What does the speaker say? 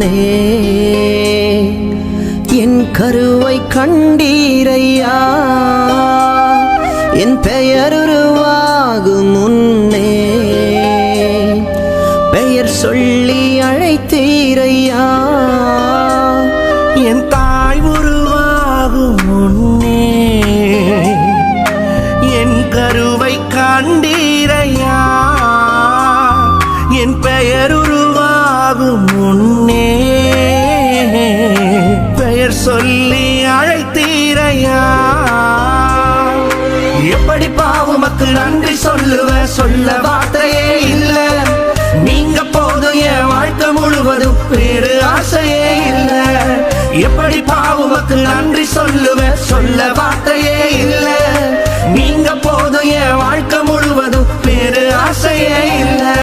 முன்னே என் கருவை கண்டீரையா என் பெயர் உருவாகும் முன்னே பெயர் சொல்லி அழைத்தீரையா என் தாய் உருவாகும் முன்னே என் கருவை கண்டீரையா என் பெயர் உருவாகும் முன்னே பெயர் சொல்லி அழைத்தீரையா எப்படி பாவுமக்கு நன்றி சொல்லுவ சொல்ல